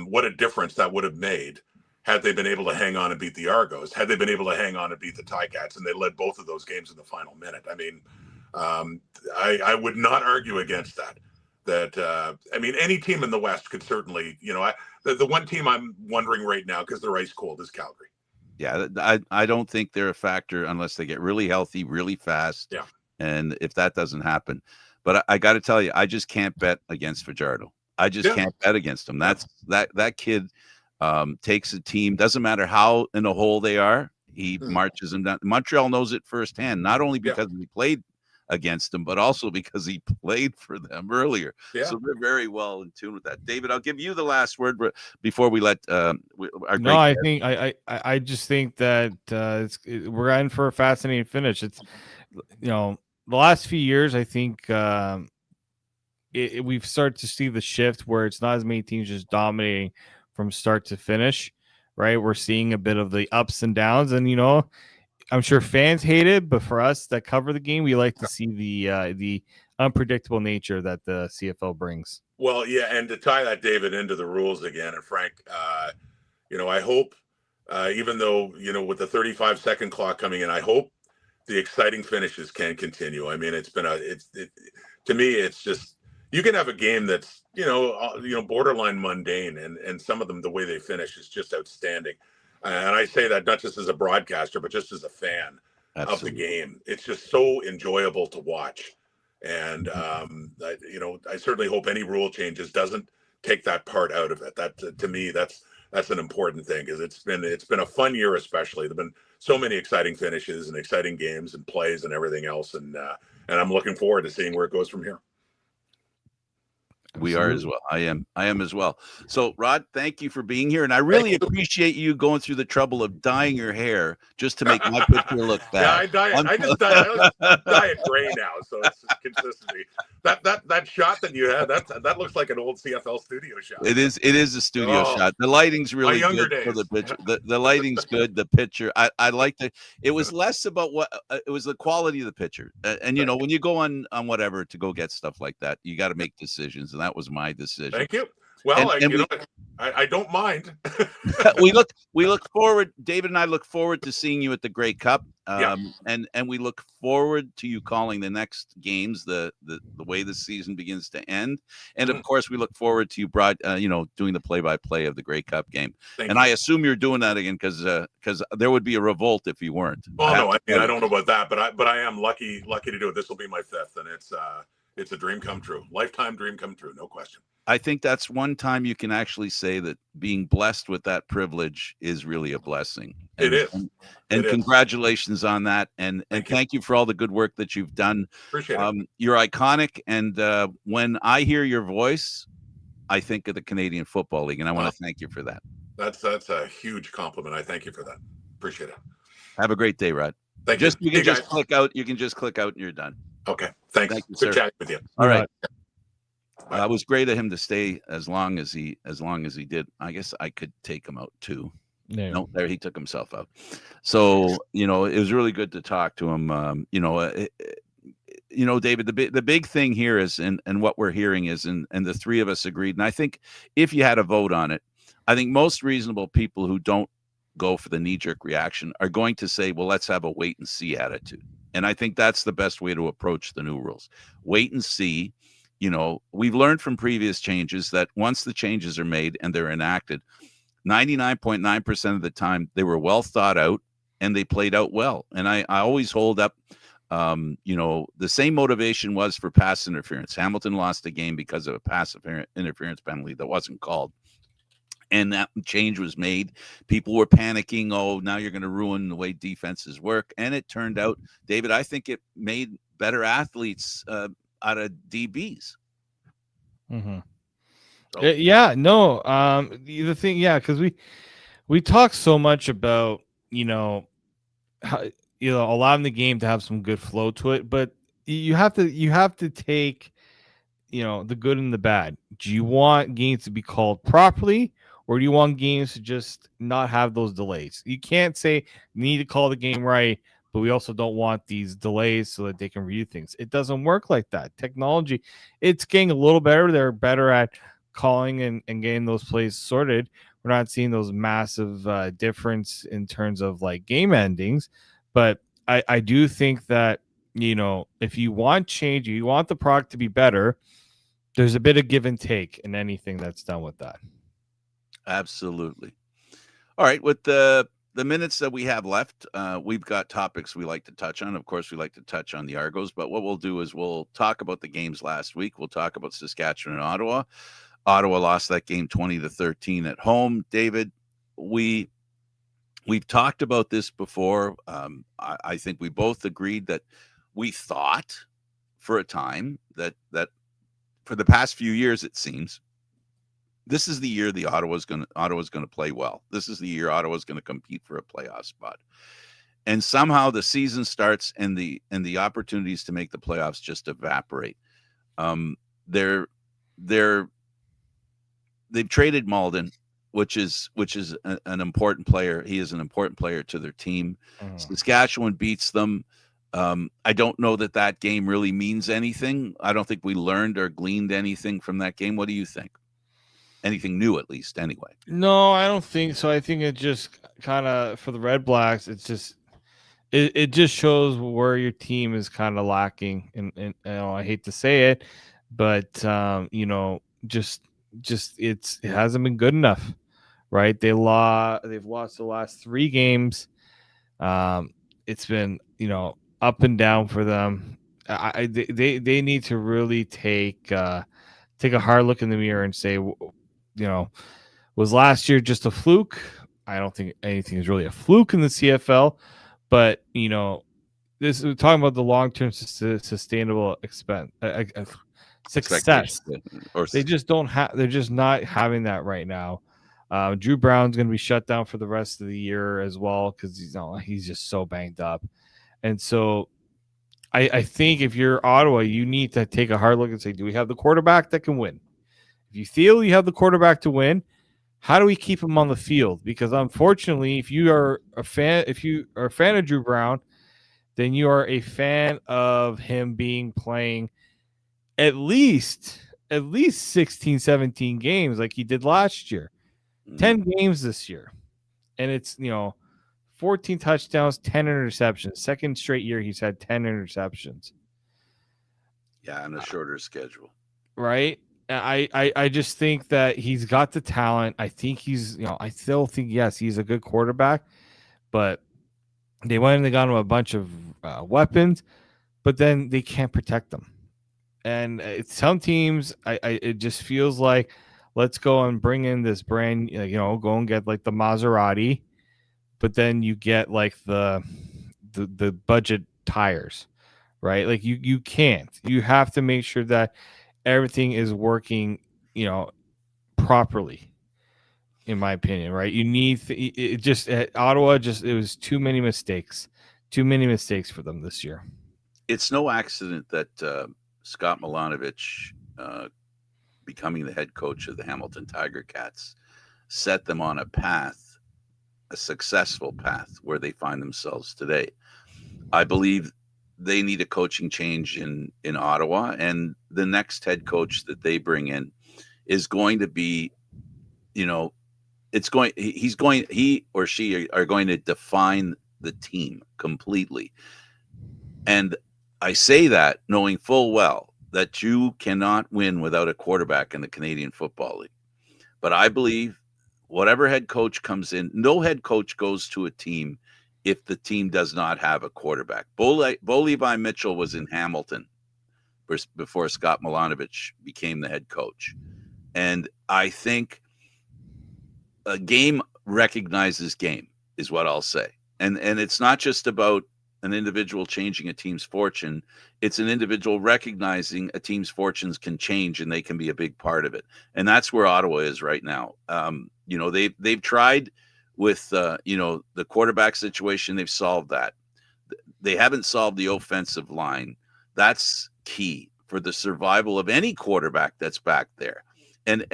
what a difference that would have made had they been able to hang on and beat the Argos, had they been able to hang on and beat the Ticats, and they led both of those games in the final minute. I mean, I would not argue against that. I mean, any team in the West could certainly, the one team I'm wondering right now, because they're ice cold, is Calgary. Yeah, I don't think they're a factor unless they get really healthy, really fast. Yeah. And if that doesn't happen. But I got to tell you, I just can't bet against Fajardo. I just can't bet against him. That kid takes a team, doesn't matter how in a hole they are, he marches them down. Montreal knows it firsthand, not only because he played against them, but also because he played for them earlier. Yeah. So they're very well in tune with that. David, I'll give you the last word before we let I just think that we're in for a fascinating finish. It's the last few years, I think we've started to see the shift where it's not as many teams just dominating from start to finish, right? We're seeing a bit of the ups and downs, and I'm sure fans hate it, but for us that cover the game, we like to see the unpredictable nature that the CFL brings. Well, yeah, and to tie that, David, into the rules again, and Frank, I hope, even though with the 35-second clock coming in, I hope the exciting finishes can continue. I mean, to me, it's just, you can have a game that's borderline mundane, and some of them, the way they finish is just outstanding. And I say that not just as a broadcaster, but just as a fan of the game. It's just so enjoyable to watch. And, I certainly hope any rule changes doesn't take that part out of it. That, to me, that's an important thing, because it's been a fun year, especially. There've been so many exciting finishes and exciting games and plays and everything else. And I'm looking forward to seeing where it goes from here. We are as well. I am as well. So, Rod, thank you for being here, and I really appreciate you going through the trouble of dyeing your hair just to make my picture look bad. Yeah, I dye it. I just dye it gray now, so it's consistency. That shot that you had, that looks like an old CFL studio shot. It is a studio shot. The lighting's really good for the picture. The lighting's good. The picture, I liked it. It was less about what it was the quality of the picture. And you know, when you go on whatever to go get stuff like that, you got to make decisions, and that was my decision. Thank you. Well, I don't mind. we look forward. David and I look forward to seeing you at the Grey Cup. And we look forward to you calling the next games, the way the season begins to end. And of course, we look forward to you doing the play-by-play of the Grey Cup game. Thank you. I assume you're doing that again because there would be a revolt if you weren't. Well, no, I don't know about that, but I am lucky to do it. This will be my 5th, and it's a dream come true, lifetime dream come true, no question. I think that's one time you can actually say that being blessed with that privilege is really a blessing. It is. And congratulations on that. And thank you for all the good work that you've done. Appreciate it. You're iconic. And when I hear your voice, I think of the Canadian Football League. And I want to thank you for that. That's a huge compliment. I thank you for that. Appreciate it. Have a great day, Rod. Thank you. You can just click out. You can just click out and you're done. Okay. Thanks. Thank you, Good chatting with you. All right. It was great of him to stay as long as he did. I guess I could take him out too. Yeah. No, there he took himself out. So it was really good to talk to him. David, the big thing here is, and what we're hearing is, and the three of us agreed. And I think if you had a vote on it, I think most reasonable people who don't go for the knee-jerk reaction are going to say, well, let's have a wait and see attitude. And I think that's the best way to approach the new rules. Wait and see. We've learned from previous changes that once the changes are made and they're enacted, 99.9% of the time they were well thought out and they played out well. And I always hold up, the same motivation was for pass interference. Hamilton lost the game because of a pass interference penalty that wasn't called. And that change was made. People were panicking. Oh, now you're going to ruin the way defenses work. And it turned out, David, I think it made better athletes out of DBs. Mm-hmm. So. Yeah, no. The thing, because we talk so much about how, allowing the game to have some good flow to it, but you have to take the good and the bad. Do you want games to be called properly, or do you want games to just not have those delays? You can't say you need to call the game right, but we also don't want these delays so that they can review things. It doesn't work like that. Technology, it's getting a little better. They're better at calling and getting those plays sorted. We're not seeing those massive difference in terms of like game endings. But I do think that, if you want change, you want the product to be better, there's a bit of give and take in anything that's done with that. Absolutely. All right. With the minutes that we have left, we've got topics we like to touch on. Of course, we like to touch on the Argos, but what we'll do is we'll talk about the games last week. We'll talk about Saskatchewan and Ottawa. Ottawa lost that game 20-13 at home. David, we've talked about this before. I think we both agreed that we thought for a time that for the past few years, it seems, this is the year the Ottawa's going to play well. This is the year Ottawa's going to compete for a playoff spot. And somehow the season starts and the opportunities to make the playoffs just evaporate. They've traded Malden, which is an important player. He is an important player to their team. Saskatchewan beats them. I don't know that game really means anything. I don't think we learned or gleaned anything from that game. What do you think? Anything new, at least, anyway? No, I don't think so. I think it just kind of, for the Red Blacks, it's just it just shows where your team is kind of lacking. And I hate to say it, but just it hasn't been good enough, right? They've lost the last 3 games. It's been up and down for them. They need to really take a hard look in the mirror and say, was last year just a fluke? I don't think anything is really a fluke in the CFL, but this is talking about the long-term sustainable success. Or They just don't have. They're just not having that right now. Drew Brown's going to be shut down for the rest of the year as well because he's just so banged up. And so I think if you're Ottawa, you need to take a hard look and say, do we have the quarterback that can win? If you feel you have the quarterback to win, how do we keep him on the field? Because unfortunately, if you are a fan of Drew Brown, then you are a fan of him playing at least 16, 17 games like he did last year. 10 games this year. And it's, 14 touchdowns, 10 interceptions. Second straight year he's had 10 interceptions. Yeah, on a shorter schedule. Right? I just think that he's got the talent. I think I still think, yes, he's a good quarterback, but they went and they got him a bunch of weapons, but then they can't protect them. And some teams, it just feels like, let's go and bring in this brand, go and get like the Maserati, but then you get like the budget tires, right? Like you can't. You have to make sure that everything is working, properly. In my opinion, right? You need at Ottawa. It was too many mistakes for them this year. It's no accident that Scott Milanovich, becoming the head coach of the Hamilton Tiger Cats, set them on a successful path where they find themselves today. I believe they need a coaching change in Ottawa, and the next head coach that they bring in is going to be, he or she are going to define the team completely. And I say that knowing full well that you cannot win without a quarterback in the Canadian Football League. But I believe whatever head coach comes in, no head coach goes to a team if the team does not have a quarterback. Bo Levi Mitchell was in Hamilton before Scott Milanovich became the head coach. And I think a game recognizes game is what I'll say. And it's not just about an individual changing a team's fortune. It's an individual recognizing a team's fortunes can change and they can be a big part of it. And that's where Ottawa is right now. They've tried with, the quarterback situation. They've solved that. They haven't solved the offensive line. That's key for the survival of any quarterback that's back there. And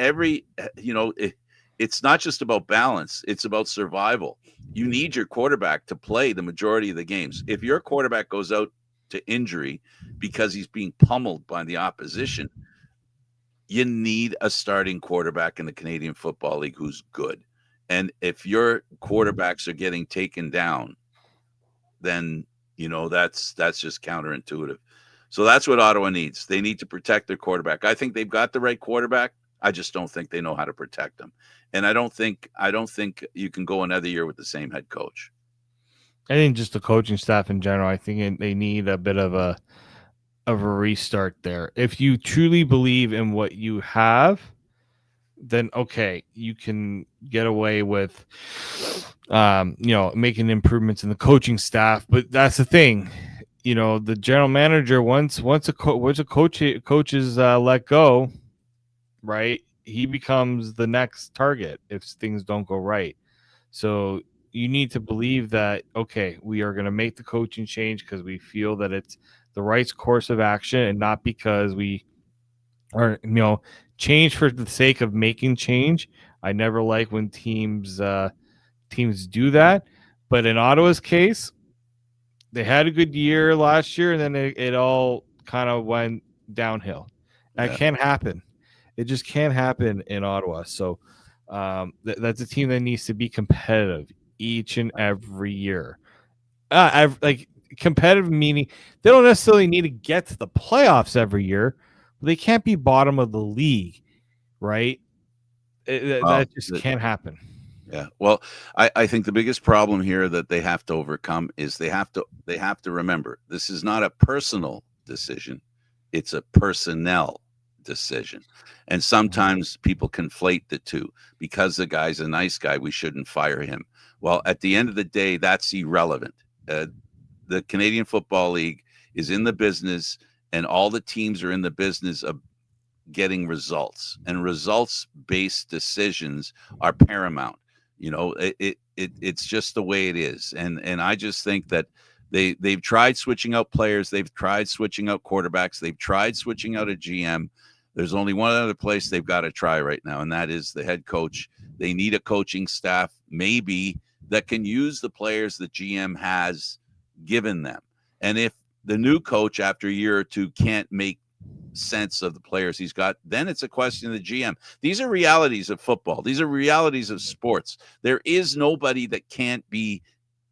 it's not just about balance. It's about survival. You need your quarterback to play the majority of the games. If your quarterback goes out to injury because he's being pummeled by the opposition, you need a starting quarterback in the Canadian Football League who's good. And if your quarterbacks are getting taken down, then, that's just counterintuitive. So that's what Ottawa needs. They need to protect their quarterback. I think they've got the right quarterback. I just don't think they know how to protect them. And I don't think you can go another year with the same head coach. I think just the coaching staff in general, I think they need a bit of a restart there. If you truly believe in what you have, then okay, you can get away with making improvements in the coaching staff. But that's the thing. The general manager, once a coach is let go, right, he becomes the next target if things don't go right. So you need to believe that, okay, we are going to make the coaching change because we feel that it's the right course of action and not because we are, change for the sake of making change. I never like when teams do that. But in Ottawa's case, they had a good year last year and then it all kind of went downhill. That can't happen. It just can't happen in Ottawa. So that's a team that needs to be competitive each and every year. Competitive meaning they don't necessarily need to get to the playoffs every year, but they can't be bottom of the league, right? That just can't happen. Yeah. Well, I think the biggest problem here that they have to overcome is they have to remember this is not a personal decision. It's a personnel decision. And sometimes people conflate the two. Because the guy's a nice guy, we shouldn't fire him. Well, at the end of the day, that's irrelevant. The Canadian Football League is in the business, and all the teams are in the business of getting results, and results-based decisions are paramount. It's just the way it is. And I just think that they've tried switching out players, they've tried switching out quarterbacks, they've tried switching out a GM. There's only one other place they've got to try right now, and that is the head coach. They need a coaching staff, maybe, that can use the players the GM has given them. And if the new coach, after a year or two, can't make sense of the players he's got, then it's a question of the GM. These are realities of football. These are realities of sports. There is nobody that can't be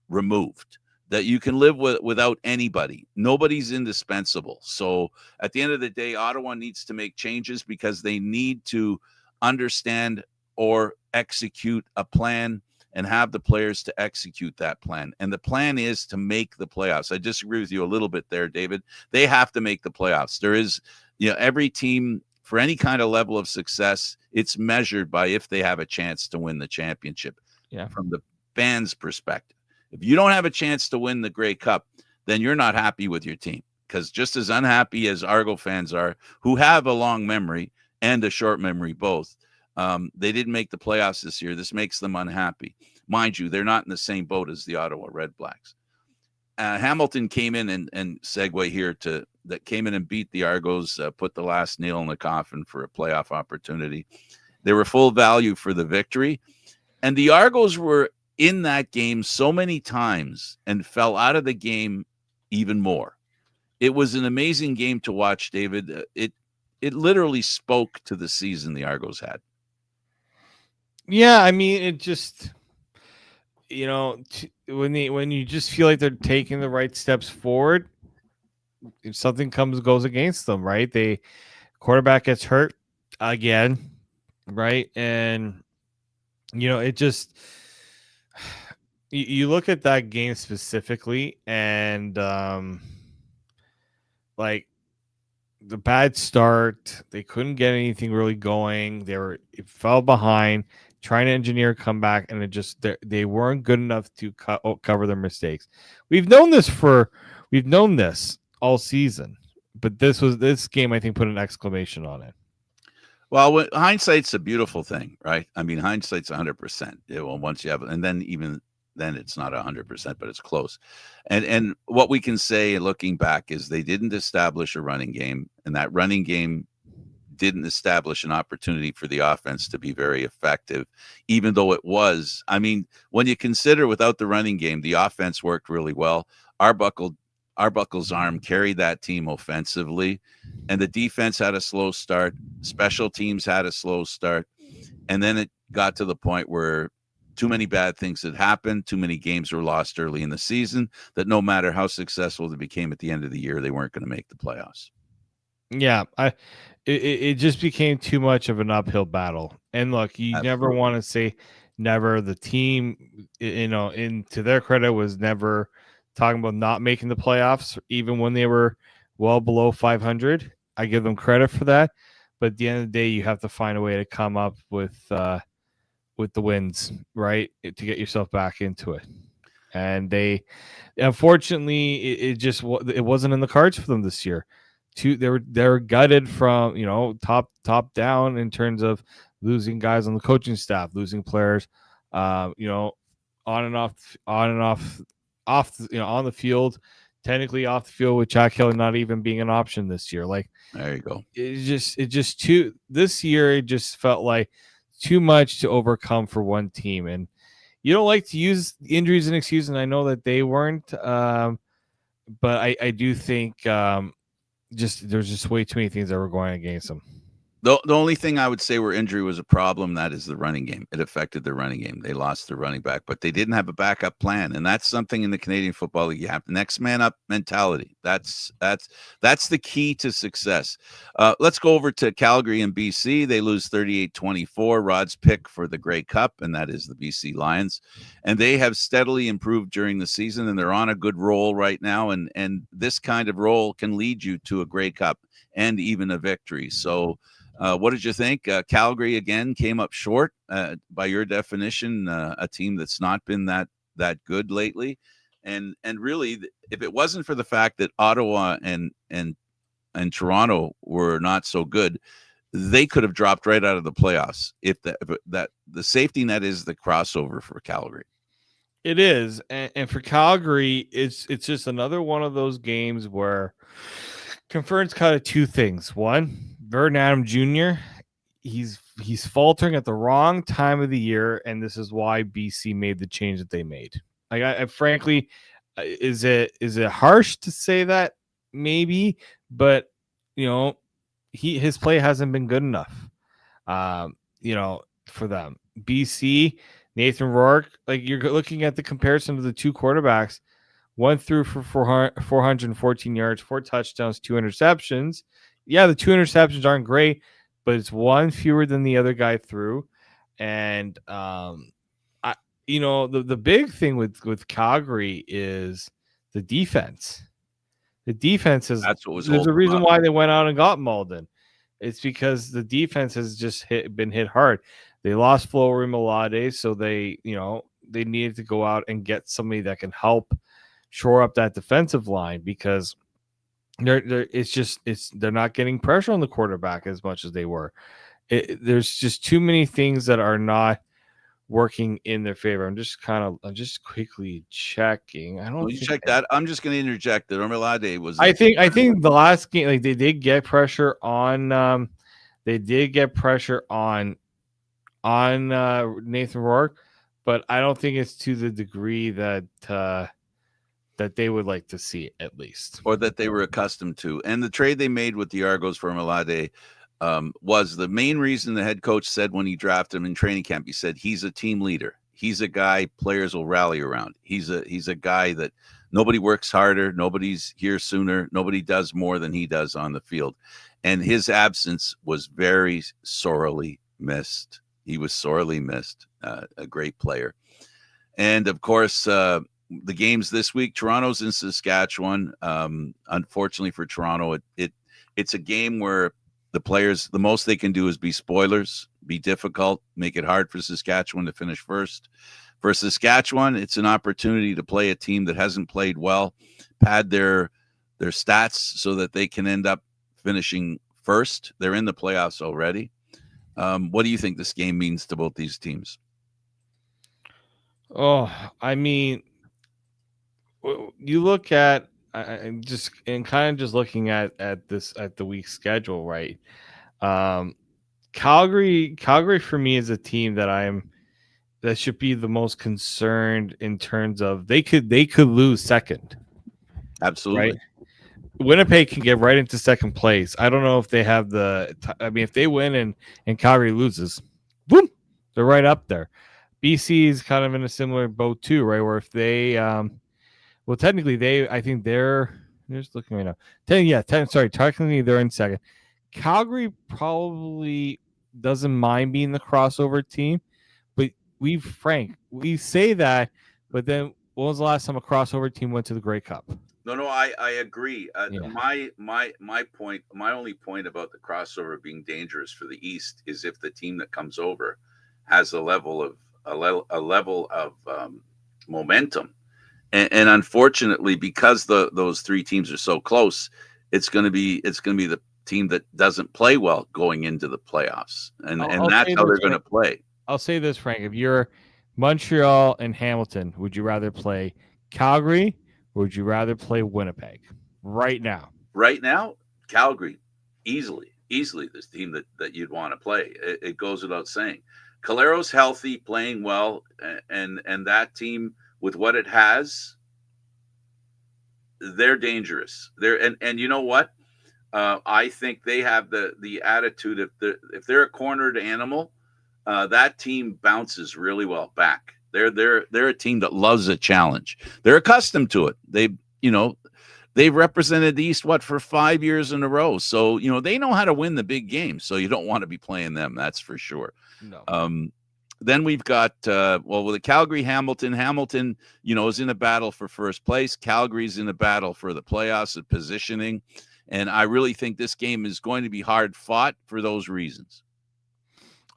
removed, that you can live without anybody. Nobody's indispensable. So at the end of the day, Ottawa needs to make changes because they need to understand or execute a plan and have the players to execute that plan. And the plan is to make the playoffs. I disagree with you a little bit there, David. They have to make the playoffs. There is, every team, for any kind of level of success, it's measured by if they have a chance to win the championship. Yeah. From the fans' perspective. If you don't have a chance to win the Grey Cup, then you're not happy with your team. Because just as unhappy as Argo fans are, who have a long memory and a short memory both, they didn't make the playoffs this year. This makes them unhappy. Mind you, they're not in the same boat as the Ottawa Redblacks. Hamilton came in and segue here that came in and beat the Argos, put the last nail in the coffin for a playoff opportunity. They were full value for the victory. And the Argos were in that game so many times and fell out of the game even more. It was an amazing game to watch, David. It literally spoke to the season the Argos had. Yeah, I mean, it just, when you just feel like they're taking the right steps forward, if something goes against them, right? Quarterback gets hurt again, right? And it just, you look at that game specifically, and like the bad start, they couldn't get anything really going. It fell behind, trying to engineer a comeback, and they weren't good enough to cover their mistakes. We've known this all season, but this game, I think, put an exclamation on it. Well, hindsight's a beautiful thing, right? I mean, hindsight's 100%. Once you have, and then even then it's not 100%, but it's close. And what we can say looking back is they didn't establish a running game, and that running game didn't establish an opportunity for the offense to be very effective, even though it was. I mean, when you consider without the running game, the offense worked really well. Arbuckle's arm carried that team offensively, and the defense had a slow start. Special teams had a slow start, and then it got to the point where too many bad things had happened. Too many games were lost early in the season that no matter how successful they became at the end of the year, they weren't going to make the playoffs. Yeah, it just became too much of an uphill battle. And look, you Absolutely. never want to say never. The team, to their credit, was never talking about not making the playoffs, even when they were well below 500. I give them credit for that. But at the end of the day, you have to find a way to come up with the wins, right, to get yourself back into it. And they, unfortunately, it wasn't in the cards for them this year. They're gutted from top down in terms of losing guys on the coaching staff, losing players, on and off, on the field, technically off the field, with Jack Hill not even being an option this year. Like, there you go. This year it just felt like too much to overcome for one team, and you don't like to use injuries as an excuse, and I know that they weren't, but I do think there's just way too many things that were going against them. The only thing I would say where injury was a problem, that is the running game. It affected the running game. They lost their running back, but they didn't have a backup plan. And that's something in the Canadian Football League. You have the next man up mentality. That's the key to success. Let's go over to Calgary and BC. They lose 38-24. Rod's pick for the Grey Cup, and that is the BC Lions. And they have steadily improved during the season, and they're on a good roll right now. And this kind of roll can lead you to a Grey Cup and even a victory. So, what did you think? Calgary again came up short, by your definition, a team that's not been that good lately, and really, if it wasn't for the fact that Ottawa and Toronto were not so good, they could have dropped right out of the playoffs if that the safety net is the crossover for Calgary. It is, and for Calgary, it's just another one of those games where confirms kind of two things. One, Vernon Adams Jr. He's faltering at the wrong time of the year, and this is why BC made the change that they made. Like, I frankly, is it harsh to say that? Maybe, but his play hasn't been good enough. For them. BC, Nathan Rourke, like you're looking at the comparison of the two quarterbacks, one threw for 414 yards, 4 touchdowns, 2 interceptions. Yeah, the 2 interceptions aren't great, but it's one fewer than the other guy threw. And the big thing with Calgary is the defense. The defense is there's a reason why they went out and got Malden. It's because the defense has just been hit hard. They lost Flo Remalade, so they needed to go out and get somebody that can help shore up that defensive line because they're not getting pressure on the quarterback as much as they were. There's just too many things that are not working in their favor. I'm just quickly checking. I don't. You check that. I'm just going to interject that Remalade was. I think the last game, like they did get pressure on. They did get pressure on Nathan Rourke, but I don't think it's to the degree that they would like to see it, at least, or that they were accustomed to. And the trade they made with the Argos for Remalade was the main reason the head coach said when he drafted him in training camp. He said he's a team leader. He's a guy players will rally around. He's a guy that nobody works harder. Nobody's here sooner. Nobody does more than he does on the field. And his absence was very sorely missed. He was sorely missed. A great player. And of course, the games this week, Toronto's in Saskatchewan. Unfortunately for Toronto, it's a game where the players, the most they can do is be spoilers, be difficult, make it hard for Saskatchewan to finish first. For Saskatchewan, it's an opportunity to play a team that hasn't played well, pad their stats so that they can end up finishing first. They're in the playoffs already. What do you think this game means to both these teams? Oh, I mean, you look at just looking at the week schedule, right? Calgary for me is a team that should be the most concerned in terms of they could lose second. Absolutely. Right? Winnipeg can get right into second place. I don't know if they have if they win and Calgary loses, boom, they're right up there. BC is kind of in a similar boat too, right? Where if they, technically I think they're just looking right now. Technically they're in second. Calgary probably doesn't mind being the crossover team, but we say that, but then when was the last time a crossover team went to the Grey Cup? No, I agree. Yeah. My point, my only point about the crossover being dangerous for the East is if the team that comes over has a level of momentum, and unfortunately, because those three teams are so close, it's going to be the team that doesn't play well going into the playoffs, and that's how they're going to play. I'll say this, Frank: if you're Montreal and Hamilton, would you rather play Calgary? Or would you rather play Winnipeg right now? Right now, Calgary, easily this team that you'd want to play. It goes without saying. Calero's healthy, playing well, and that team with what it has, they're dangerous. And you know what? I think they have the attitude if they're a cornered animal, that team bounces really well back. They're a team that loves a challenge. They're accustomed to it. They've represented the East for 5 years in a row. So they know how to win the big games. So you don't want to be playing them. That's for sure. No. Then we've got with the Calgary Hamilton. Hamilton, is in a battle for first place. Calgary's in a battle for the playoffs and positioning. And I really think this game is going to be hard fought for those reasons.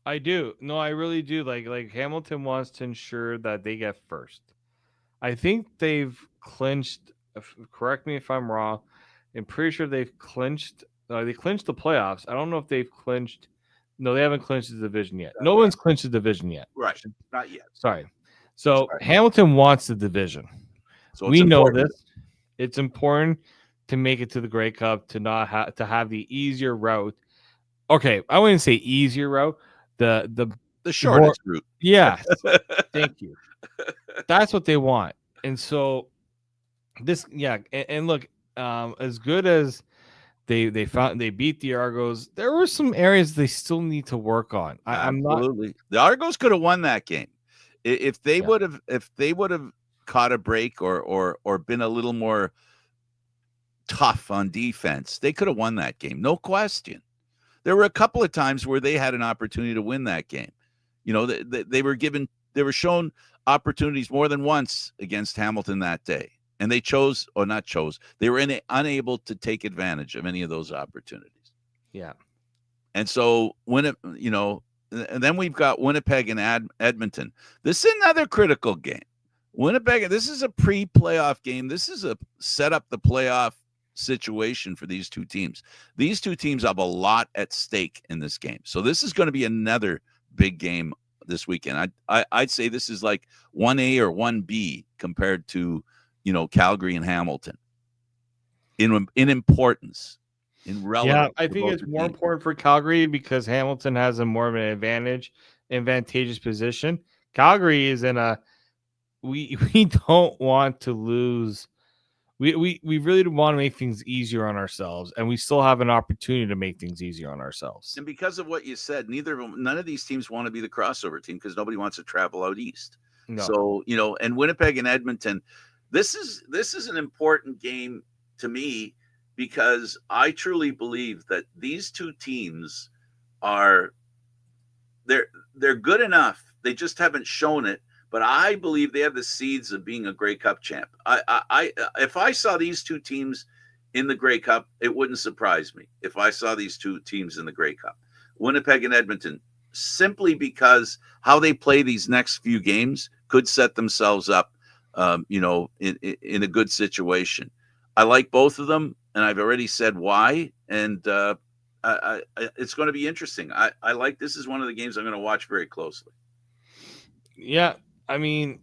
I do. No, I really do. Like Hamilton wants to ensure that they get first. I think they've clinched. Correct me if I'm wrong. I'm pretty sure they've clinched They clinched the playoffs. I don't know if they've clinched. No, they haven't clinched the division yet. No one's clinched the division yet. Right. Not yet. Sorry. So Hamilton wants the division. So we know this. It's important to make it to the Grey Cup, to not have the easier route. Okay, I wouldn't say easier route. The shortest route. Yeah. Thank you. That's what they want. And so this, and look, as good as they beat the Argos, there were some areas they still need to work on. Absolutely. The Argos could have won that game if they would have caught a break or been a little more tough on defense. They could have won that game, no question. There were a couple of times where they had an opportunity to win that game. You know, they were shown opportunities more than once against Hamilton that day. And they they were unable to take advantage of any of those opportunities. Yeah. And so and then we've got Winnipeg and Edmonton. This is another critical game. Winnipeg, this is a pre-playoff game. This is a set up the playoff situation for these two teams. These two teams have a lot at stake in this game. So this is going to be another big game this weekend. I'd say this is like 1A or 1B compared to Calgary and Hamilton in importance, in relevance. Yeah, I think it's more important for Calgary because Hamilton has a more of an advantageous position. Calgary is in a we don't want to lose. We really want to make things easier on ourselves, and we still have an opportunity to make things easier on ourselves. And because of what you said, none of these teams want to be the crossover team because nobody wants to travel out east. No. So and Winnipeg and Edmonton. This is an important game to me because I truly believe that these two teams they're good enough. They just haven't shown it, but I believe they have the seeds of being a Grey Cup champ. If I saw these two teams in the Grey Cup, it wouldn't surprise me if I saw these two teams in the Grey Cup. Winnipeg and Edmonton, simply because how they play these next few games could set themselves up in a good situation. I like both of them, and I've already said why. And it's going to be interesting. I like this is one of the games I'm going to watch very closely. Yeah, I mean,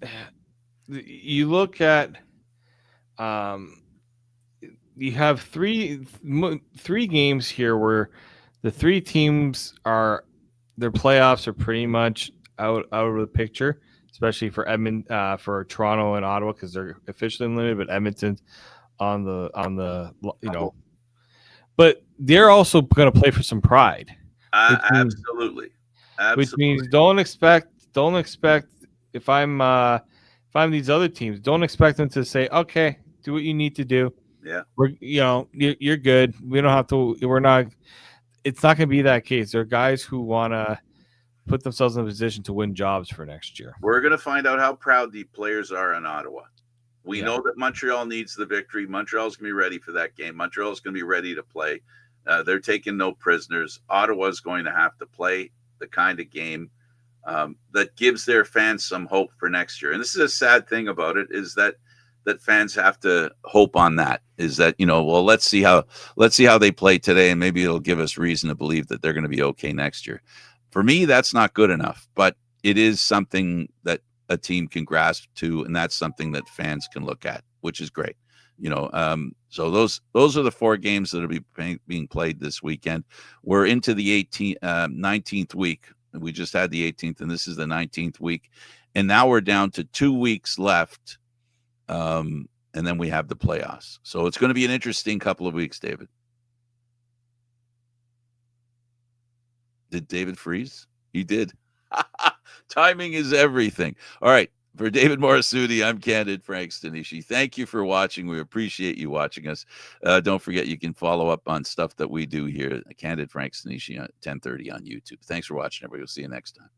you look at, you have three games here where the three teams their playoffs are pretty much out of the picture. Especially for for Toronto and Ottawa because they're officially limited, but Edmonton's on the but they're also going to play for some pride. Absolutely. Which means don't expect if I'm these other teams, don't expect them to say, okay, do what you need to do. Yeah, you're good. We don't have to. We're not. It's not going to be that case. There are guys who want to put themselves in a position to win jobs for next year. We're going to find out how proud the players are in Ottawa. We know that Montreal needs the victory. Montreal's going to be ready for that game. Montreal's going to be ready to play. They're taking no prisoners. Ottawa's going to have to play the kind of game that gives their fans some hope for next year. And this is a sad thing about it is that fans have to hope on that is that, let's see how they play today. And maybe it'll give us reason to believe that they're going to be okay next year. For me, that's not good enough, but it is something that a team can grasp to, and that's something that fans can look at, which is great. So those are the four games that will be being played this weekend. We're into the 19th week. We just had the 18th, and this is the 19th week, and now we're down to 2 weeks left, and then we have the playoffs. So it's going to be an interesting couple of weeks, David. Did David freeze? He did. Timing is everything. All right. For David Morisuti, I'm Candid Frank Stanishi. Thank you for watching. We appreciate you watching us. Don't forget you can follow up on stuff that we do here. Candid Frank Stanishi at 10:30 on YouTube. Thanks for watching, everybody. We'll see you next time.